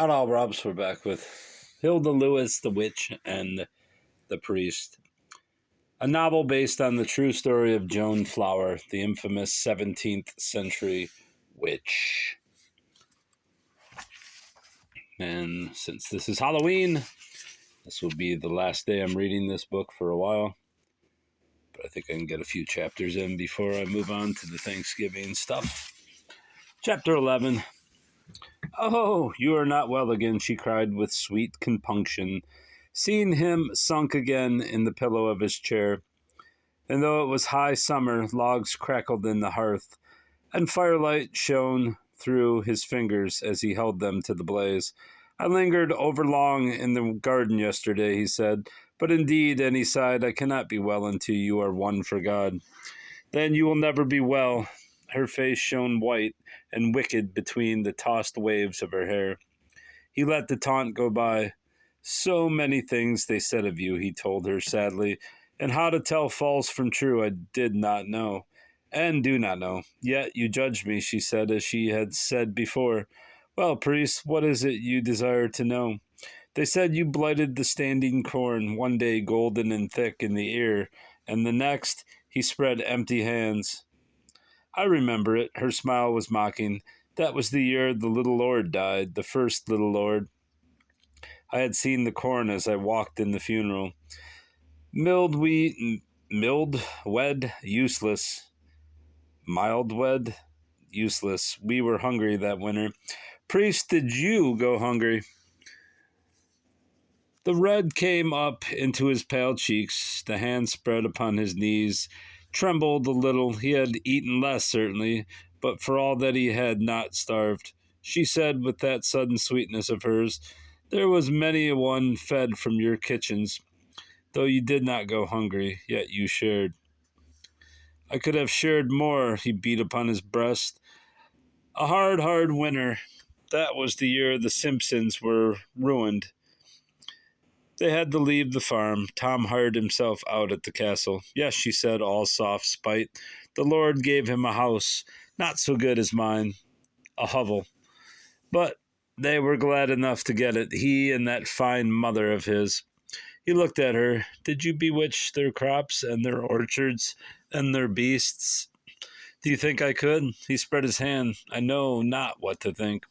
Not all Robs. We're back with Hilda Lewis, the Witch, and the Priest. A novel based on the true story of Joan Flower, the infamous 17th century witch. And since this is Halloween, this will be the last day I'm reading this book for a while. But I think I can get a few chapters in before I move on to the Thanksgiving stuff. Chapter 11. "Oh, you are not well again," she cried with sweet compunction, seeing him sunk again in the pillow of his chair. And though it was high summer, logs crackled in the hearth, and firelight shone through his fingers as he held them to the blaze. "I lingered overlong in the garden yesterday," he said, "but indeed," and he sighed, "I cannot be well until you are won for God." "Then you will never be well." Her face shone white and wicked between the tossed waves of her hair. He let the taunt go by. "So many things they said of you," he told her sadly, "and how to tell false from true I did not know, and do not know. Yet you judged me," she said, as she had said before. "Well, priest, what is it you desire to know?" "They said you blighted the standing corn, one day golden and thick in the ear, and the next," he spread empty hands. "I remember it." Her smile was mocking. "That was the year the little Lord died, the first little Lord. I had seen the corn as I walked in the funeral. Mild wed, useless. Mild wed, useless. We were hungry that winter." "Priest, did you go hungry?" The red came up into his pale cheeks. The hand spread upon his knees trembled a little. He had eaten less, certainly, but for all that he had not starved. She said, with that sudden sweetness of hers, "There was many a one fed from your kitchens. Though you did not go hungry, yet you shared." "I could have shared more," he beat upon his breast. "A hard, hard winter. That was the year the Simpsons were ruined. They had to leave the farm. Tom hired himself out at the castle." "Yes," she said, all soft spite. "The Lord gave him a house, not so good as mine, a hovel. But they were glad enough to get it, he and that fine mother of his." He looked at her. "Did you bewitch their crops and their orchards and their beasts?" "Do you think I could?" He spread his hand. "I know not what to think.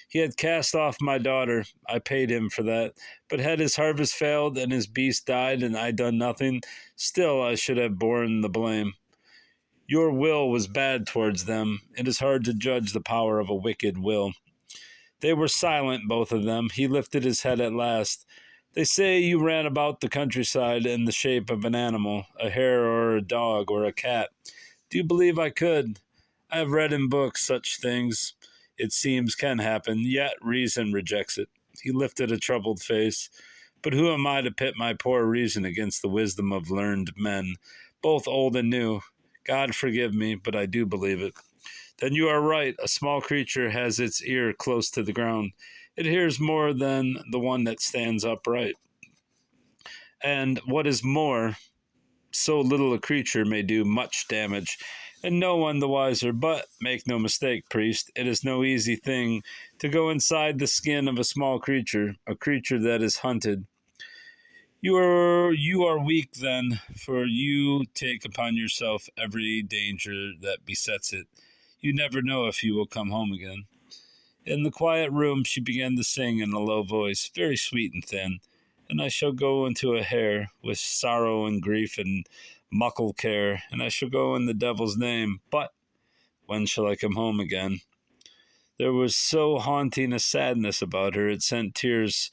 He had cast off my daughter. I paid him for that. But had his harvest failed and his beast died and I done nothing, still I should have borne the blame. Your will was bad towards them. It is hard to judge the power of a wicked will." They were silent, both of them. He lifted his head at last. "They say you ran about the countryside in the shape of an animal, a hare or a dog or a cat. Do you believe I could? I have read in books such things, it seems, can happen, yet reason rejects it." He lifted a troubled face. "But who am I to pit my poor reason against the wisdom of learned men, both old and new? God forgive me, but I do believe it." "Then you are right. A small creature has its ear close to the ground. It hears more than the one that stands upright. And what is more, so little a creature may do much damage, and no one the wiser. But make no mistake, priest, it is no easy thing to go inside the skin of a small creature, a creature that is hunted. You are weak then, for you take upon yourself every danger that besets it. You never know if you will come home again." In the quiet room she began to sing in a low voice, very sweet and thin. "And I shall go into a hare, with sorrow and grief and muckle care, and I shall go in the devil's name. But when shall I come home again?" There was so haunting a sadness about her, it sent tears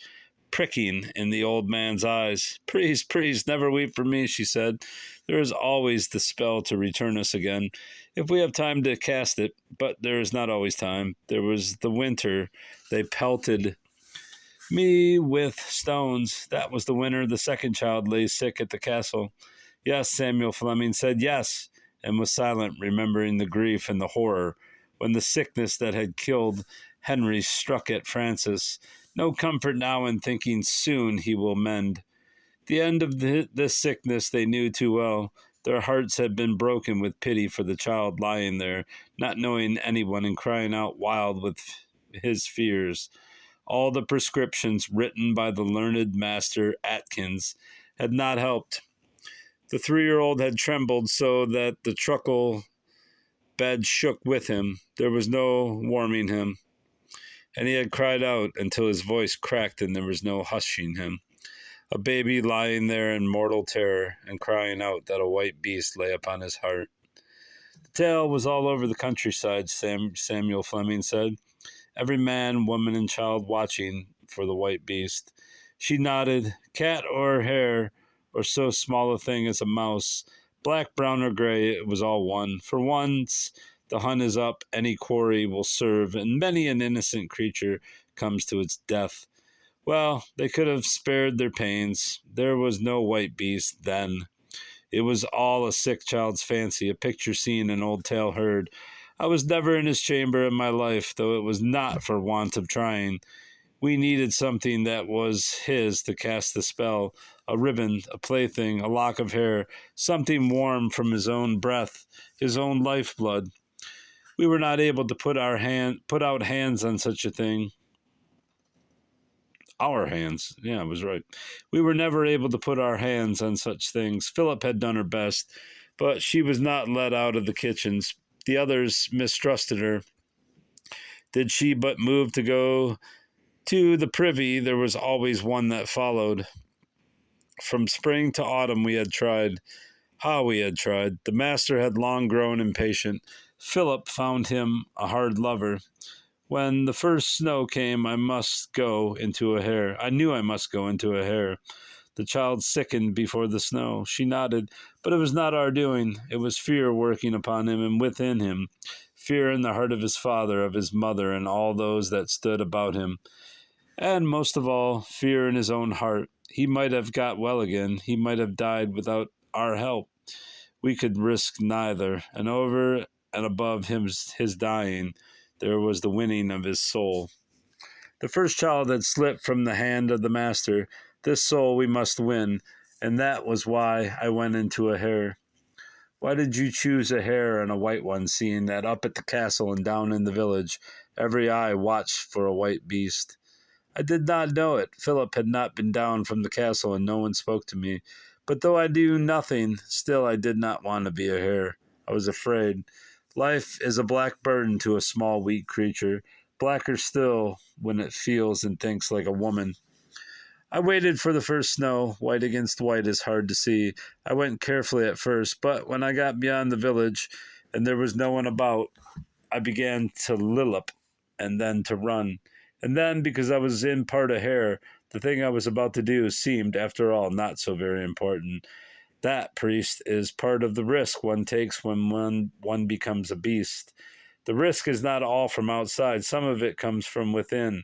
pricking in the old man's eyes. "Priest, priest, never weep for me," she said. "There is always the spell to return us again, if we have time to cast it. But there is not always time. There was the winter. They pelted me with stones. That was the winter the second child lay sick at the castle." "Yes," Samuel Fleming said, "yes," and was silent, remembering the grief and the horror when the sickness that had killed Henry struck at Francis. No comfort now in thinking soon he will mend. The end of this sickness they knew too well. Their hearts had been broken with pity for the child lying there, not knowing anyone and crying out wild with his fears. All the prescriptions written by the learned Master Atkins had not helped. The 3-year-old had trembled so that the truckle bed shook with him. There was no warming him, and he had cried out until his voice cracked and there was no hushing him. A baby lying there in mortal terror and crying out that a white beast lay upon his heart. The tale was all over the countryside, Samuel Fleming said. Every man, woman, and child watching for the white beast. She nodded. Cat or hare, or so small a thing as a mouse, black, brown, or gray, it was all one. For once the hunt is up, any quarry will serve, and many an innocent creature comes to its death. Well, they could have spared their pains. There was no white beast then. It was all a sick child's fancy, a picture seen, an old tale heard. I was never in his chamber in my life, though it was not for want of trying. We needed something that was his to cast the spell, a ribbon, a plaything, a lock of hair, something warm from his own breath, his own lifeblood. We were not able to put out hands on such a thing. Our hands. Yeah, I was right. We were never able to put our hands on such things. Philip had done her best, but she was not let out of the kitchens. The others mistrusted her. Did she but move to go to the privy, there was always one that followed. From spring to autumn we had tried. How we had tried. The master had long grown impatient. Philip found him a hard lover. When the first snow came, I must go into a hare. I knew I must go into a hare. The child sickened before the snow. She nodded, but it was not our doing. It was fear working upon him and within him. Fear in the heart of his father, of his mother, and all those that stood about him. And most of all, fear in his own heart. He might have got well again. He might have died without our help. We could risk neither. And over and above his dying, there was the winning of his soul. The first child had slipped from the hand of the master. This soul we must win, and that was why I went into a hare. Why did you choose a hare and a white one, seeing that up at the castle and down in the village every eye watched for a white beast? I did not know it. Philip had not been down from the castle, and no one spoke to me. But though I knew nothing, still I did not want to be a hare. I was afraid. Life is a black burden to a small, weak creature, blacker still when it feels and thinks like a woman. I waited for the first snow. White against white is hard to see. I went carefully at first, but when I got beyond the village and there was no one about, I began to lillip and then to run. And then, because I was in part a hare, the thing I was about to do seemed, after all, not so very important. That, priest, is part of the risk one takes when one becomes a beast. The risk is not all from outside. Some of it comes from within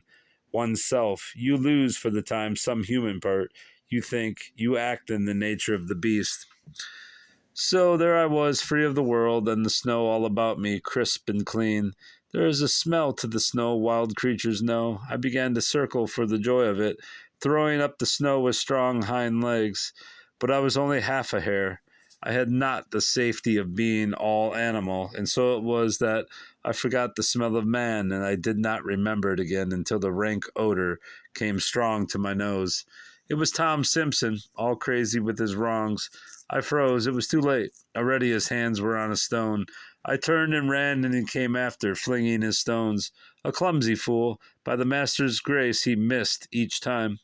oneself. You lose for the time some human part. You think, you act in the nature of the beast. So there I was, free of the world, and the snow all about me, crisp and clean. There is a smell to the snow wild creatures know. I began to circle for the joy of it, throwing up the snow with strong hind legs. But I was only half a hare. I had not the safety of being all animal, and so it was that I forgot the smell of man, and I did not remember it again until the rank odor came strong to my nose. It was Tom Simpson, all crazy with his wrongs. I froze. It was too late. Already his hands were on a stone. I turned and ran, and he came after, flinging his stones. A clumsy fool. By the master's grace, he missed each time.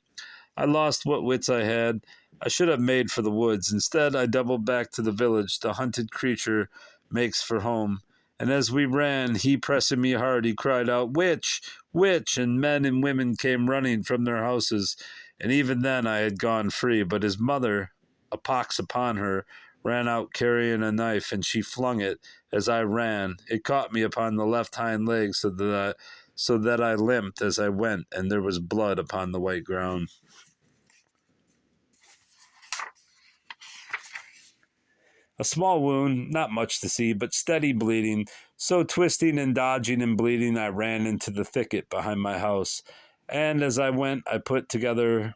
I lost what wits I had. I should have made for the woods. Instead, I doubled back to the village. The hunted creature makes for home. And as we ran, he pressing me hard, he cried out, "Witch! Witch!" And men and women came running from their houses. And even then I had gone free. But his mother, a pox upon her, ran out carrying a knife, and she flung it as I ran. It caught me upon the left hind leg so that I limped as I went, and there was blood upon the white ground. A small wound, not much to see, but steady bleeding. So twisting and dodging and bleeding, I ran into the thicket behind my house. And as I went, I put together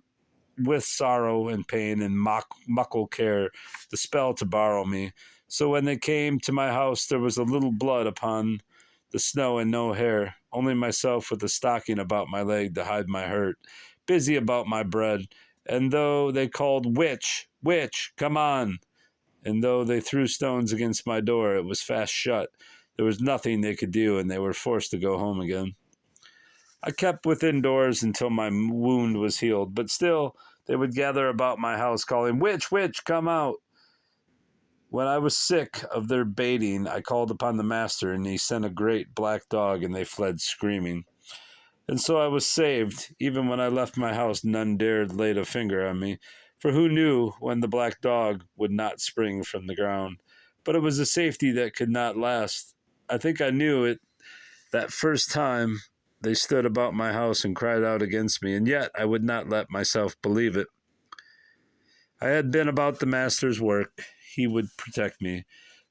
with sorrow and pain and muckle care the spell to borrow me. So when they came to my house, there was a little blood upon The snow and no hair, only myself with a stocking about my leg to hide my hurt, busy about my bread. And though they called, "Witch, witch, come on!" and though they threw stones against my door, it was fast shut. There was nothing they could do, and they were forced to go home again. I kept within doors until my wound was healed, but still they would gather about my house calling, "Witch, witch, come out!" When I was sick of their baiting, I called upon the master, and he sent a great black dog, and they fled screaming. And so I was saved. Even when I left my house, none dared lay a finger on me, for who knew when the black dog would not spring from the ground? But it was a safety that could not last. I think I knew it that first time they stood about my house and cried out against me, and yet I would not let myself believe it. I had been about the master's work. He would protect me.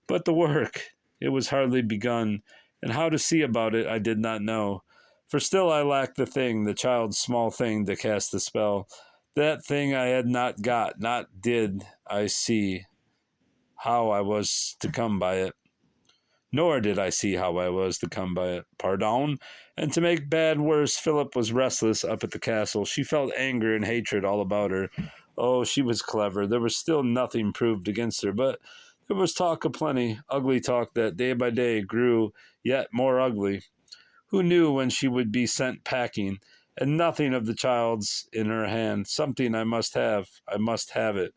But the work, it was hardly begun, and how to see about it I did not know. For still I lacked the child's small thing to cast the spell. That thing I had not got, not did I see how I was to come by it. Nor did I see how I was to come by it. Pardon. And to make bad worse, Philip was restless up at the castle. She felt anger and hatred all about her. Oh, she was clever. There was still nothing proved against her, but there was talk aplenty, ugly talk that day by day grew yet more ugly. Who knew when she would be sent packing? And nothing of the child's in her hand. Something I must have. I must have it.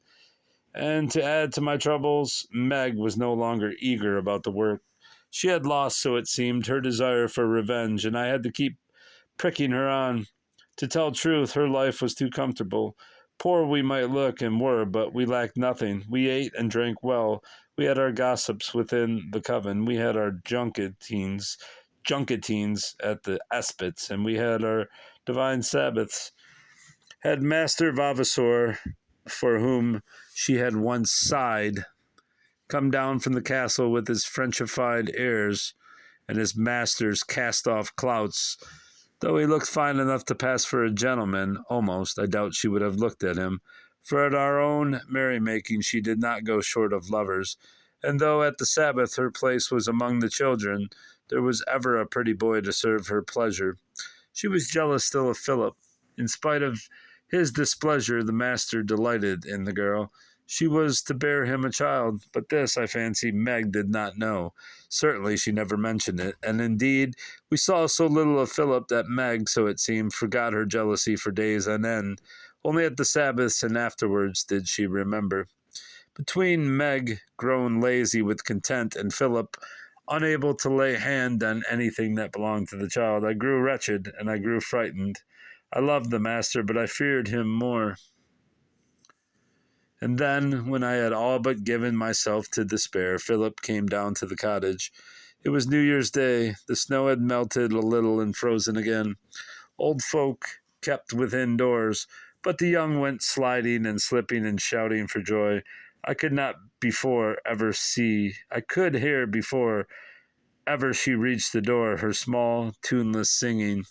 And to add to my troubles, Meg was no longer eager about the work. She had lost, so it seemed, her desire for revenge, and I had to keep pricking her on. To tell truth, her life was too comfortable. Poor we might look and were, but we lacked nothing. We ate and drank well. We had our gossips within the coven. We had our junketines at the Espits, and we had our divine Sabbaths. Had Master Vavasor, for whom she had once sighed, come down from the castle with his Frenchified airs and his master's cast-off clouts, though he looked fine enough to pass for a gentleman, almost, I doubt she would have looked at him, for at our own merrymaking she did not go short of lovers, and though at the Sabbath her place was among the children, there was ever a pretty boy to serve her pleasure. She was jealous still of Philip. In spite of his displeasure, the master delighted in the girl. She was to bear him a child, but this, I fancy, Meg did not know. Certainly she never mentioned it, and indeed we saw so little of Philip that Meg, so it seemed, forgot her jealousy for days on end. Only at the Sabbaths and afterwards did she remember. Between Meg, grown lazy with content, and Philip, unable to lay hand on anything that belonged to the child, I grew wretched and I grew frightened. I loved the master, but I feared him more. And then, when I had all but given myself to despair, Philip came down to the cottage. It was New Year's Day. The snow had melted a little and frozen again. Old folk kept within doors, but the young went sliding and slipping and shouting for joy. I could hear before ever she reached the door her small, tuneless singing.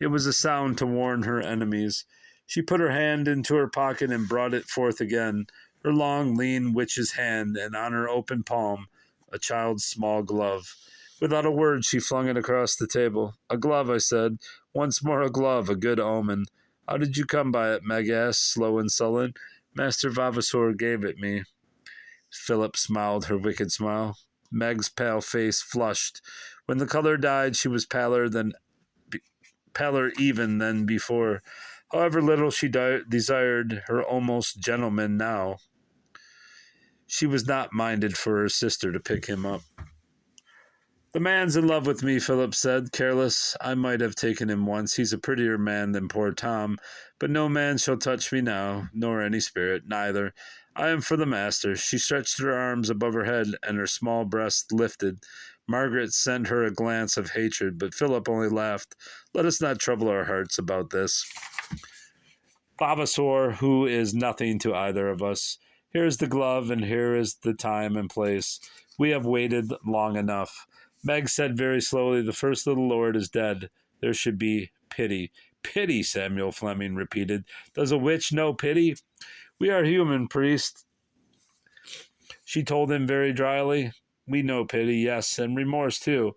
It was a sound to warn her enemies. She put her hand into her pocket and brought it forth again, her long, lean witch's hand, and on her open palm a child's small glove. Without a word she flung it across the table. "A glove," I said. "Once more a glove, a good omen." "How did you come by it?" Meg asked, slow and sullen. "Master Vavasor gave it me." Philip smiled her wicked smile. Meg's pale face flushed. When the color died, she was paler even than before. However little she desired her almost gentleman now, she was not minded for her sister to pick him up. "The man's in love with me," Philip said, careless. "I might have taken him once. He's a prettier man than poor Tom, but no man shall touch me now, nor any spirit, neither. I am for the master." She stretched her arms above her head, and her small breast lifted. Margaret sent her a glance of hatred, but Philip only laughed. "Let us not trouble our hearts about this. Vavasor, who is nothing to either of us. Here is the glove, and here is the time and place. We have waited long enough." Meg said very slowly, "The first little lord is dead. There should be pity." "Pity," Samuel Fleming repeated. "Does a witch know pity?" "We are human, priest," she told him very dryly. "We know pity, yes, and remorse too.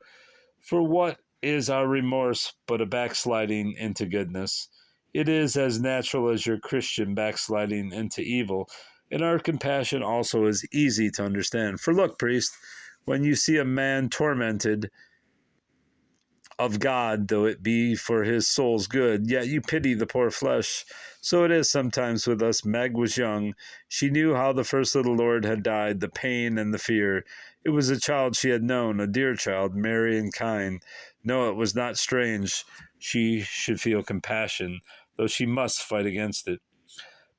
For what is our remorse but a backsliding into goodness? It is as natural as your Christian backsliding into evil, and our compassion also is easy to understand. For look, priest, when you see a man tormented of God, though it be for his soul's good, yet you pity the poor flesh. So it is sometimes with us. Meg was young. She knew how the first little Lord had died, the pain and the fear. It was a child she had known, a dear child, merry and kind. No, it was not strange she should feel compassion, though she must fight against it.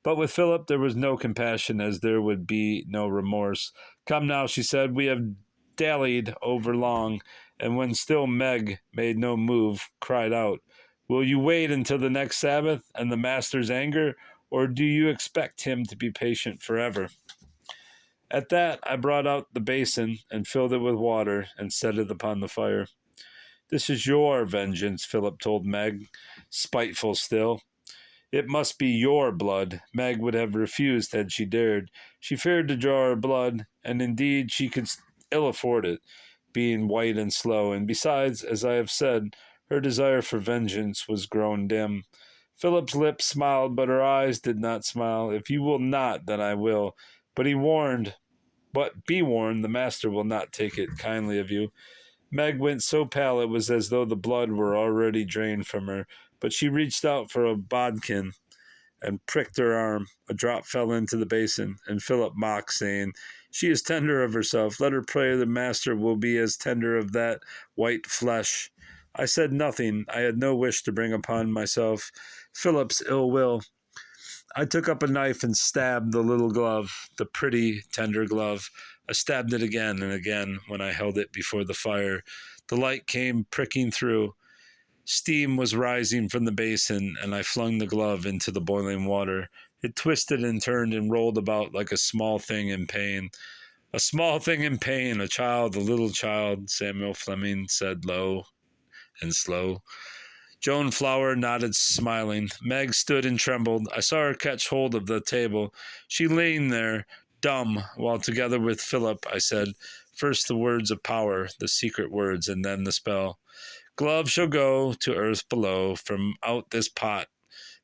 But with Philip there was no compassion, as there would be no remorse. Come now, she said, we have dallied over long, and when still Meg made no move, cried out, will you wait until the next Sabbath and the master's anger, or do you expect him to be patient forever? At that I brought out the basin and filled it with water and set it upon the fire. This is your vengeance, Philip told Meg, spiteful still. It must be your blood. Meg would have refused had she dared. She feared to draw her blood, and indeed she could ill afford it, being white and slow, and besides, as I have said, her desire for vengeance was grown dim. Philip's lips smiled, but her eyes did not smile. If you will not, then I will. But he warned, but be warned, the master will not take it kindly of you. Meg went so pale it was as though the blood were already drained from her, but she reached out for a bodkin and pricked her arm. A drop fell into the basin, and Philip mocked, saying, she is tender of herself. Let her pray the master will be as tender of that white flesh. I said nothing. I had no wish to bring upon myself Philip's ill will. I took up a knife and stabbed the little glove, the pretty, tender glove. I stabbed it again and again when I held it before the fire. The light came pricking through. Steam was rising from the basin, and I flung the glove into the boiling water. It twisted and turned and rolled about like a small thing in pain. A small thing in pain, a child, a little child, Samuel Fleming said low and slow. Joan Flower nodded, smiling. Meg stood and trembled. I saw her catch hold of the table. She leaned there, dumb, while together with Philip I said, first the words of power, the secret words, and then the spell. Glove shall go to earth below, from out this pot,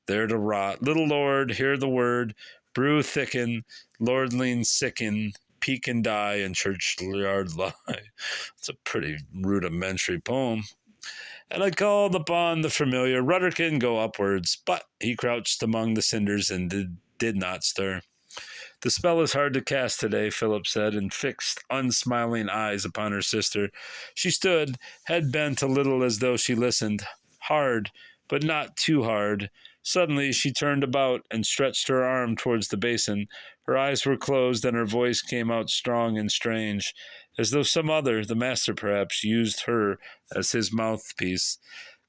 there to rot. Little Lord, hear the word, brew thicken, lordling sicken, peak and die, and churchyard lie. It's a pretty rudimentary poem. And I called upon the familiar Rudderkin go upwards, but he crouched among the cinders and did not stir. The spell is hard to cast today, Philip said, and fixed unsmiling eyes upon her sister. She stood, head bent a little as though she listened. Hard, but not too hard. Suddenly she turned about and stretched her arm towards the basin. Her eyes were closed, and her voice came out strong and strange, as though some other, the master perhaps, used her as his mouthpiece.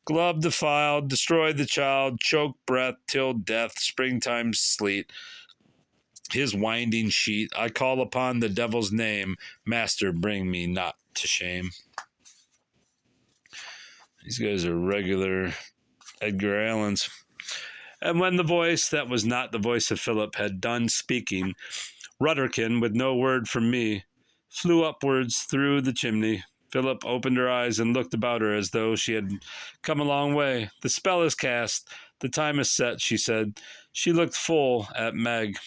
Glove defiled, destroy the child, choke breath till death, springtime sleet. His winding sheet, I call upon the devil's name, master, bring me not to shame. These guys are regular Edgar Allans. And when the voice that was not the voice of Philip had done speaking, Rudderkin, with no word from me, flew upwards through the chimney. Philip opened her eyes and looked about her as though she had come a long way. The spell is cast. The time is set, she said. She looked full at Meg.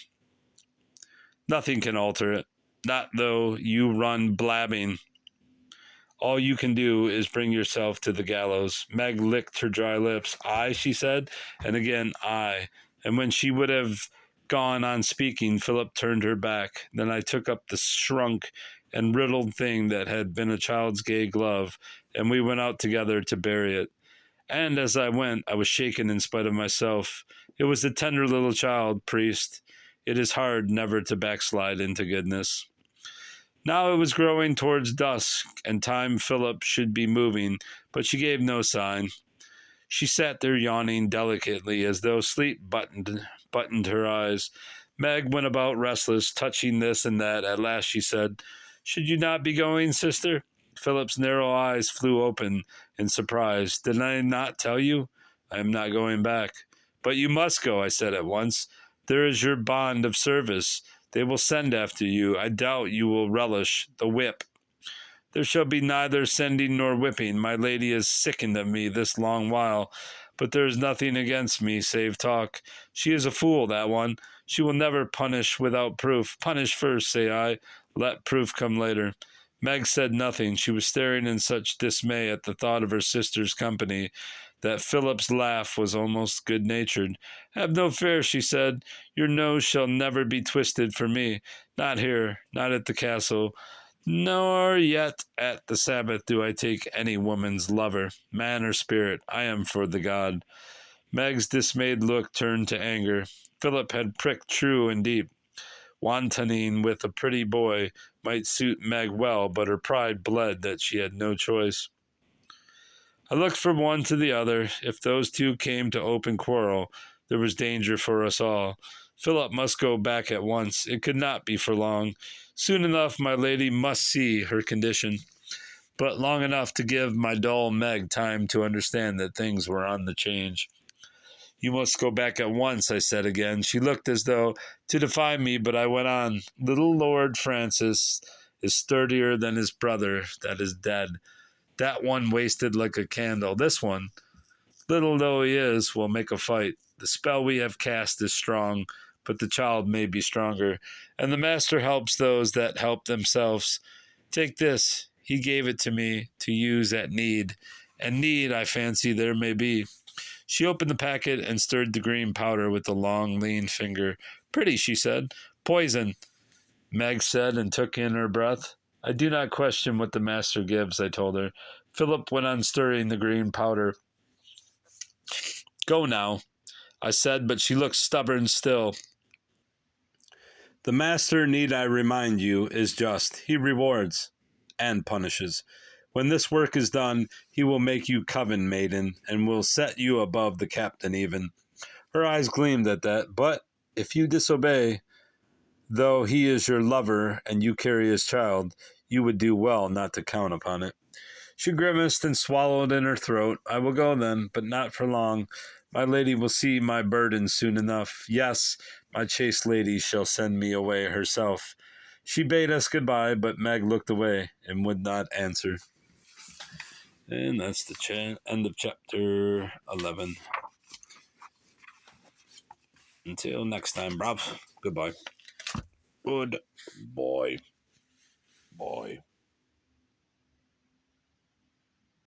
Nothing can alter it, not though you run blabbing. All you can do is bring yourself to the gallows. Meg licked her dry lips. I, she said, and again, I. And when she would have gone on speaking, Philip turned her back. Then I took up the shrunk and riddled thing that had been a child's gay glove, and we went out together to bury it. And as I went, I was shaken in spite of myself. It was the tender little child, priest. It is hard never to backslide into goodness. Now it was growing towards dusk, and time Philip should be moving, but she gave no sign. She sat there yawning delicately, as though sleep buttoned her eyes. Meg went about restless, touching this and that. At last she said, should you not be going, sister? Philip's narrow eyes flew open in surprise. Did I not tell you? I am not going back. But you must go, I said at once. There is your bond of service. They will send after you. I doubt you will relish the whip. There shall be neither sending nor whipping. My lady is sickened of me this long while, but there is nothing against me save talk. She is a fool, that one. She will never punish without proof. Punish first, say I. Let proof come later. Meg said nothing. She was staring in such dismay at the thought of her sister's company that Philip's laugh was almost good-natured. Have no fear, she said. Your nose shall never be twisted for me. Not here, not at the castle, nor yet at the Sabbath do I take any woman's lover, man or spirit. I am for the God. Meg's dismayed look turned to anger. Philip had pricked true and deep. Wantoning with a pretty boy might suit Meg well, but her pride bled that she had no choice. I looked from one to the other. If those two came to open quarrel, there was danger for us all. Philip must go back at once. It could not be for long. Soon enough my lady must see her condition, but long enough to give my dull Meg time to understand that things were on the change. You must go back at once, I said again. She looked as though to defy me, but I went on. Little Lord Francis is sturdier than his brother that is dead. That one wasted like a candle. This one, little though he is, will make a fight. The spell we have cast is strong, but the child may be stronger. And the Master helps those that help themselves. Take this. He gave it to me to use at need. And need, I fancy, there may be. She opened the packet and stirred the green powder with a long, lean finger. Pretty, she said. Poison, Meg said, and took in her breath. I do not question what the Master gives, I told her. Philip went on stirring the green powder. Go now, I said, but she looked stubborn still. The Master, need I remind you, is just. He rewards and punishes. When this work is done, he will make you coven maiden, and will set you above the captain even. Her eyes gleamed at that. But if you disobey, though he is your lover and you carry his child, you would do well not to count upon it. She grimaced and swallowed in her throat. I will go then, but not for long. My lady will see my burden soon enough. Yes, my chaste lady shall send me away herself. She bade us goodbye, but Meg looked away and would not answer. And that's the end of chapter 11. Until next time, bruv. Goodbye. Good boy. Boy.